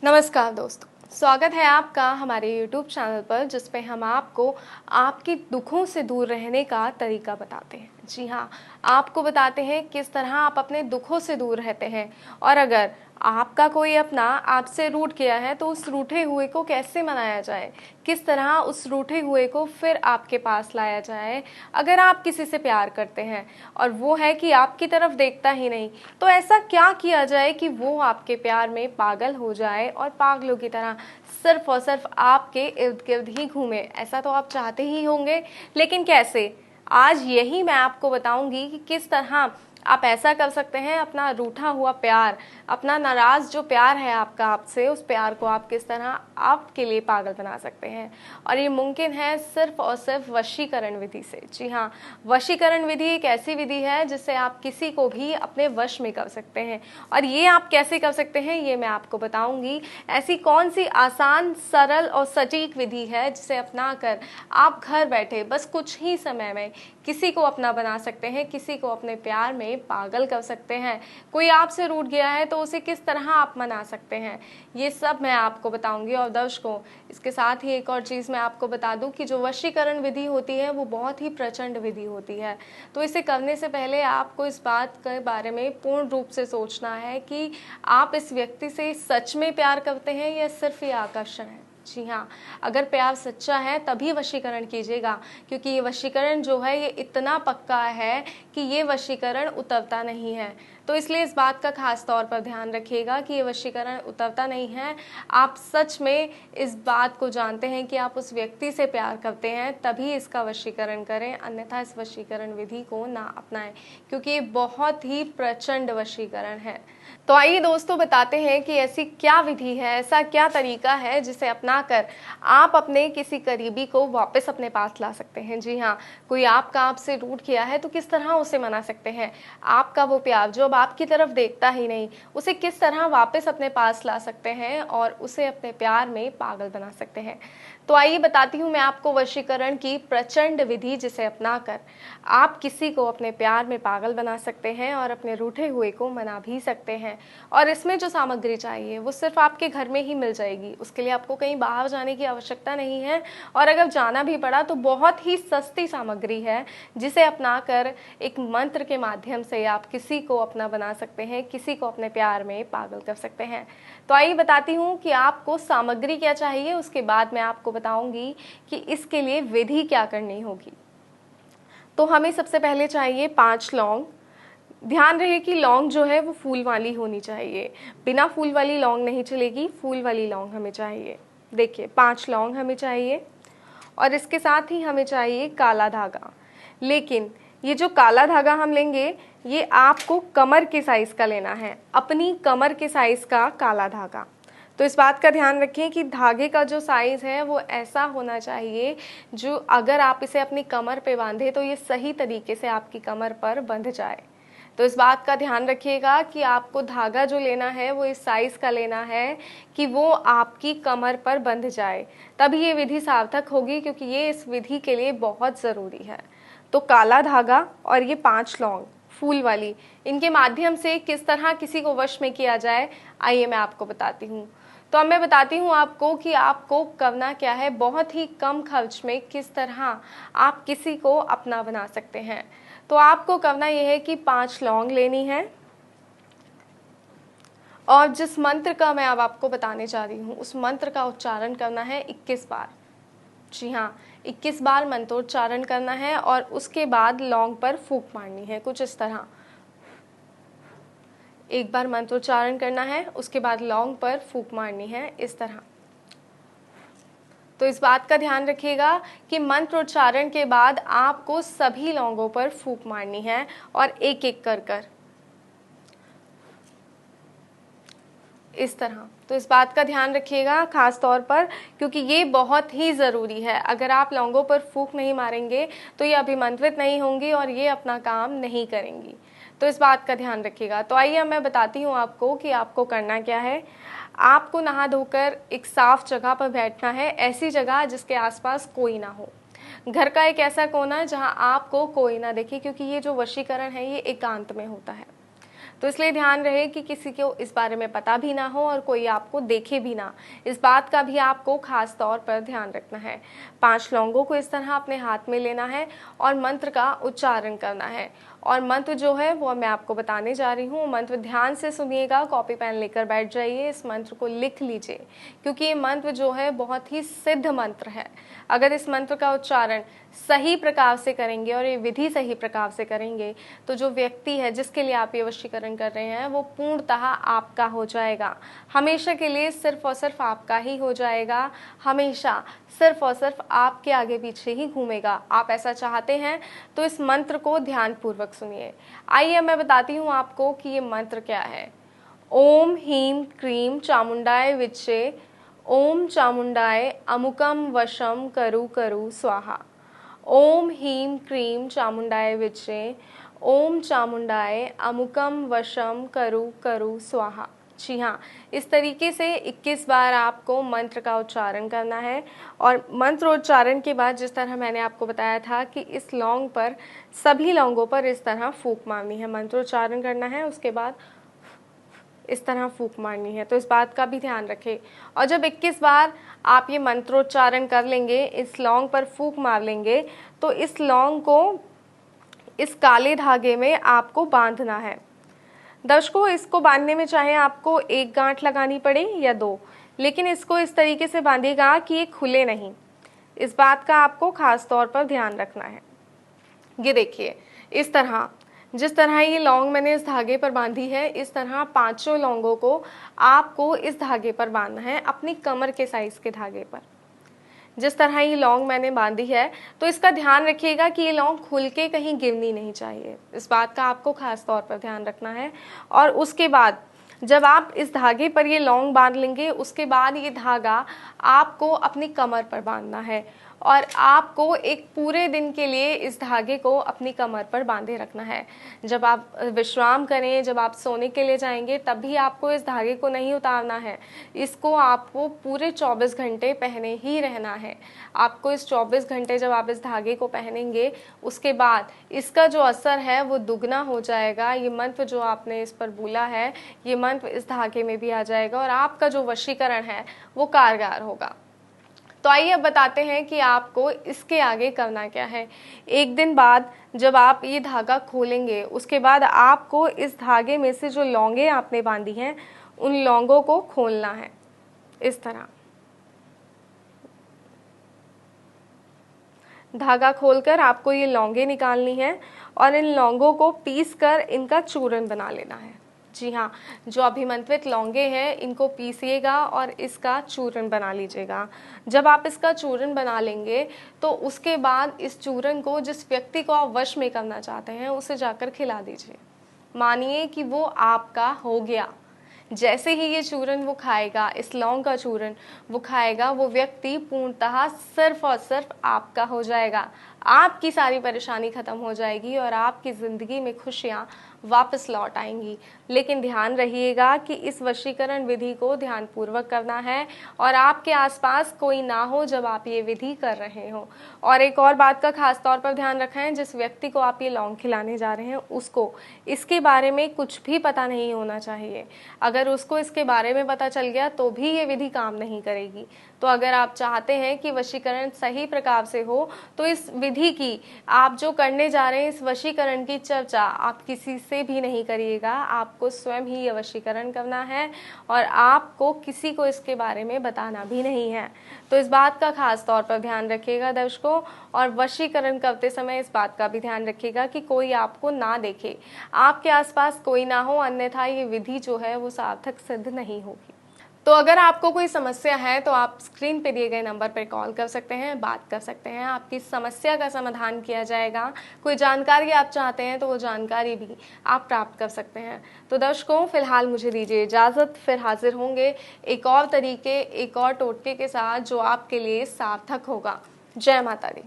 नमस्कार दोस्तों, स्वागत है आपका हमारे YouTube चैनल पर जिस पे हम आपको आपके दुखों से दूर रहने का तरीका बताते हैं। जी हाँ, आपको बताते हैं किस तरह आप अपने दुखों से दूर रहते हैं और अगर आपका कोई अपना आपसे रूठ गया है तो उस रूठे हुए को कैसे मनाया जाए, किस तरह उस रूठे हुए को फिर आपके पास लाया जाए। अगर आप किसी से प्यार करते हैं और वो है कि आपकी तरफ देखता ही नहीं, तो ऐसा क्या किया जाए कि वो आपके प्यार में पागल हो जाए और पागलों की तरह सिर्फ और सिर्फ आपके इर्द गिर्द ही घूमे। ऐसा तो आप चाहते ही होंगे, लेकिन कैसे? आज यही मैं आपको बताऊंगी कि किस तरह आप ऐसा कर सकते हैं। अपना रूठा हुआ प्यार, अपना नाराज जो प्यार है आपका आपसे, उस प्यार को आप किस तरह आपके लिए पागल बना सकते हैं। और ये मुमकिन है सिर्फ और सिर्फ वशीकरण विधि से। जी हाँ, वशीकरण विधि एक ऐसी विधि है जिससे आप किसी को भी अपने वश में कर सकते हैं। और ये आप कैसे कर सकते हैं ये मैं आपको बताऊंगी। ऐसी कौन सी आसान, सरल और सटीक विधि है जिसे अपनाकर आप घर बैठे बस कुछ ही समय में किसी को अपना बना सकते हैं, किसी को अपने प्यार में पागल कर सकते हैं। कोई आपसे रूठ गया है तो उसे किस तरह आप मना सकते हैं, ये सब मैं आपको बताऊंगी। और दर्शकों, इसके साथ ही एक और चीज़ मैं आपको बता दूं कि जो वशीकरण विधि होती है वो बहुत ही प्रचंड विधि होती है। तो इसे करने से पहले आपको इस बात के बारे में पूर्ण रूप से सोचना है कि आप इस व्यक्ति से सच में प्यार करते हैं या सिर्फ ये आकर्षण है। जी हाँ, अगर प्यार सच्चा है तभी वशीकरण कीजिएगा, क्योंकि ये वशीकरण जो है ये इतना पक्का है कि ये वशीकरण उतरता नहीं है। तो इसलिए इस बात का खास तौर पर ध्यान रखिएगा कि ये वशीकरण उतरता नहीं है। आप सच में इस बात को जानते हैं कि आप उस व्यक्ति से प्यार करते हैं, तभी इसका वशीकरण करें, अन्यथा इस वशीकरण विधि को ना अपनाएं, क्योंकि ये बहुत ही प्रचंड वशीकरण है। तो आइए दोस्तों, बताते हैं कि ऐसी क्या विधि है, ऐसा क्या तरीका है जिसे अपनाकर आप अपने किसी करीबी को वापस अपने पास ला सकते हैं। जी हाँ, कोई आपका आपसे रूठ गया है तो किस तरह उसे मना सकते हैं। आपका वो प्यार जो अब आपकी तरफ देखता ही नहीं, उसे किस तरह वापस अपने पास ला सकते हैं और उसे अपने प्यार में पागल बना सकते हैं। तो आइए बताती हूँ मैं आपको वशीकरण की प्रचंड विधि जिसे अपनाकर आप किसी को अपने प्यार में पागल बना सकते हैं और अपने रूठे हुए को मना भी सकते हैं। और इसमें जो सामग्री चाहिए वो सिर्फ आपके घर में ही मिल जाएगी। उसके लिए आपको कहीं बाहर जाने की आवश्यकता नहीं है, और अगर जाना भी पड़ा तो बहुत ही सस्ती सामग्री है जिसे अपनाकर एक मंत्र के माध्यम से आप किसी को अपना बना सकते हैं, किसी को अपने प्यार में पागल कर सकते हैं। तो आइए बताती हूँ कि आपको सामग्री क्या चाहिए, उसके बाद मैं आपको बताऊंगी कि इसके लिए विधि क्या करनी होगी। तो हमें सबसे पहले चाहिए 5 लौंग। ध्यान रहे कि लौंग जो है वो फूल वाली होनी चाहिए, बिना फूल वाली लौंग नहीं चलेगी, फूल वाली लौंग हमें चाहिए। देखिए, 5 लौंग हमें चाहिए और इसके साथ ही हमें चाहिए काला धागा। लेकिन ये जो काला धागा हम लेंगे ये आपको कमर के साइज़ का लेना है, अपनी कमर के साइज़ का काला धागा। तो इस बात का ध्यान रखें कि धागे का जो साइज़ है वो ऐसा होना चाहिए जो अगर आप इसे अपनी कमर पे बांधे तो ये सही तरीके से आपकी कमर पर बंध जाए। तो इस बात का ध्यान रखिएगा कि आपको धागा जो लेना है वो इस साइज़ का लेना है कि वो आपकी कमर पर बंध जाए, तभी ये विधि सार्थक होगी, क्योंकि ये इस विधि के लिए बहुत ज़रूरी है। तो काला धागा और ये 5 लौंग फूल वाली, इनके माध्यम से किस तरह किसी को वश में किया जाए, आइए मैं आपको बताती हूँ। तो अब मैं बताती हूँ आपको कि आपको करना क्या है, बहुत ही कम खर्च में किस तरह आप किसी को अपना बना सकते हैं। तो आपको करना यह है कि 5 लौंग लेनी है और जिस मंत्र का मैं अब आपको बताने जा रही हूँ उस मंत्र का उच्चारण करना है 21 बार। जी हाँ, 21 बार मंत्रोच्चारण करना है और उसके बाद लौंग पर फूंक मारनी है, कुछ इस तरह। एक बार मंत्रोच्चारण करना है, उसके बाद लौंग पर फूंक मारनी है इस तरह। तो इस बात का ध्यान रखिएगा कि मंत्रोच्चारण के बाद आपको सभी लौंगों पर फूंक मारनी है और एक एक कर कर इस तरह। तो इस बात का ध्यान रखिएगा खास तौर पर, क्योंकि ये बहुत ही ज़रूरी है। अगर आप लौंगों पर फूंक नहीं मारेंगे तो ये अभिमंत्रित नहीं होंगी और ये अपना काम नहीं करेंगी। तो इस बात का ध्यान रखिएगा। तो आइए मैं बताती हूँ आपको कि आपको करना क्या है। आपको नहा धोकर एक साफ जगह पर बैठना है, ऐसी जगह जिसके आसपास कोई ना हो। घर का एक ऐसा कोना जहाँ आपको कोई ना देखे, क्योंकि ये जो वशीकरण है ये एकांत में होता है। तो इसलिए ध्यान रहे कि किसी को इस बारे में पता भी ना हो और कोई आपको देखे भी ना, इस बात का भी आपको खास तौर पर ध्यान रखना है। 5 लौंगों को इस तरह अपने हाथ में लेना है और मंत्र का उच्चारण करना है। और मंत्र जो है वो मैं आपको बताने जा रही हूँ। मंत्र ध्यान से सुनिएगा, कॉपी पेन लेकर बैठ जाइए, इस मंत्र को लिख लीजिए, क्योंकि ये मंत्र जो है बहुत ही सिद्ध मंत्र है। अगर इस मंत्र का उच्चारण सही प्रकार से करेंगे और ये विधि सही प्रकार से करेंगे तो जो व्यक्ति है जिसके लिए आप ये वशीकरण कर रहे हैं वो पूर्णतः आपका हो जाएगा, हमेशा के लिए सिर्फ और सिर्फ आपका ही हो जाएगा, हमेशा सिर्फ और सिर्फ आपके आगे पीछे ही घूमेगा। आप ऐसा चाहते हैं तो इस मंत्र को ध्यानपूर्वक सुनिए। आइए मैं बताती हूँ आपको कि ये मंत्र क्या है। ओम ह्रीं क्रीं चामुंडाय विच्चे, ओम चामुंडाय अमुकम वशम करु करु स्वाहा। ओम ह्रीं क्रीं चामुंडाय विच्चे, ओम चामुंडाय अमुकम वशम करु करु स्वाहा। जी हाँ, इस तरीके से 21 बार आपको मंत्र का उच्चारण करना है। और मंत्र उच्चारण के बाद जिस तरह मैंने आपको बताया था कि इस लौंग पर, सभी लौंगों पर इस तरह फूंक मारनी है, मंत्र उच्चारण करना है, उसके बाद इस तरह फूंक मारनी है, तो इस बात का भी ध्यान रखें। और जब 21 बार आप ये मंत्रोच्चारण कर लेंगे, इस लौंग पर फूंक मार लेंगे, तो इस लौंग को इस काले धागे में आपको बांधना है। दर्शकों, इसको बांधने में चाहे आपको 1 गांठ लगानी पड़े या 2, लेकिन इसको इस तरीके से बांधिएगा कि ये खुले नहीं, इस बात का आपको खास तौर पर ध्यान रखना है। ये देखिए, इस तरह जिस तरह ये लौंग मैंने इस धागे पर बांधी है, इस तरह 5 लौंगों को आपको इस धागे पर बांधना है, अपनी कमर के साइज के धागे पर। जिस तरह ये लौंग मैंने बांधी है, तो इसका ध्यान रखिएगा कि ये लौंग खुल के कहीं गिरनी नहीं चाहिए, इस बात का आपको खास तौर पर ध्यान रखना है। और उसके बाद जब आप इस धागे पर ये लौंग बांध लेंगे, उसके बाद ये धागा आपको अपनी कमर पर बांधना है और आपको एक पूरे दिन के लिए इस धागे को अपनी कमर पर बांधे रखना है। जब आप विश्राम करें, जब आप सोने के लिए जाएंगे, तब भी आपको इस धागे को नहीं उतारना है, इसको आपको पूरे 24 घंटे पहने ही रहना है। आपको इस 24 घंटे जब आप इस धागे को पहनेंगे, उसके बाद इसका जो असर है वो दुगना हो जाएगा। ये मंत्र जो आपने इस पर बोला है, ये मंत्र इस धागे में भी आ जाएगा और आपका जो वशीकरण है वो कारगर होगा। तो आइए अब बताते हैं कि आपको इसके आगे करना क्या है। 1 दिन बाद जब आप ये धागा खोलेंगे, उसके बाद आपको इस धागे में से जो लौंगे आपने बांधी हैं, उन लौंगों को खोलना है। इस तरह धागा खोलकर आपको ये लौंगे निकालनी है और इन लौंगों को पीसकर इनका चूर्ण बना लेना है। जी हाँ, जो अभिमंत्रित लौंगे हैं इनको पीसिएगा और इसका चूर्ण बना लीजिएगा। जब आप इसका चूर्ण बना लेंगे तो उसके बाद इस चूर्ण को जिस व्यक्ति को आप वश में करना चाहते हैं उसे जाकर खिला दीजिए। मानिए कि वो आपका हो गया। जैसे ही ये चूर्ण वो खाएगा, इस लौंग का चूर्ण वो खाएगा, वो व्यक्ति पूर्णतः सिर्फ और सिर्फ आपका हो जाएगा। आपकी सारी परेशानी खत्म हो जाएगी और आपकी ज़िंदगी में खुशियाँ वापस लौट आएंगी। लेकिन ध्यान रहिएगा कि इस वशीकरण विधि को ध्यानपूर्वक करना है और आपके आसपास कोई ना हो जब आप ये विधि कर रहे हो। और एक और बात का खास तौर पर ध्यान रखें, जिस व्यक्ति को आप ये लौंग खिलाने जा रहे हैं उसको इसके बारे में कुछ भी पता नहीं होना चाहिए। अगर उसको इसके बारे में पता चल गया तो भी ये विधि काम नहीं करेगी। तो अगर आप चाहते हैं कि वशीकरण सही प्रकार से हो तो इस विधि की, आप जो करने जा रहे हैं इस वशीकरण की चर्चा आप किसी से भी नहीं करिएगा। आपको स्वयं ही ये वशीकरण करना है और आपको किसी को इसके बारे में बताना भी नहीं है। तो इस बात का खास तौर पर ध्यान रखिएगा दर्शकों। और वशीकरण करते समय इस बात का भी ध्यान रखिएगा कि कोई आपको ना देखे, आपके आसपास कोई ना हो, अन्यथा ये विधि जो है वो सार्थक सिद्ध नहीं होगी। तो अगर आपको कोई समस्या है तो आप स्क्रीन पे दिए गए नंबर पर कॉल कर सकते हैं, बात कर सकते हैं, आपकी समस्या का समाधान किया जाएगा। कोई जानकारी आप चाहते हैं तो वो जानकारी भी आप प्राप्त कर सकते हैं। तो दर्शकों, फिलहाल मुझे दीजिए इजाज़त, फिर हाजिर होंगे एक और तरीके, एक और टोटके के साथ जो आपके लिए सार्थक होगा। जय माता दी।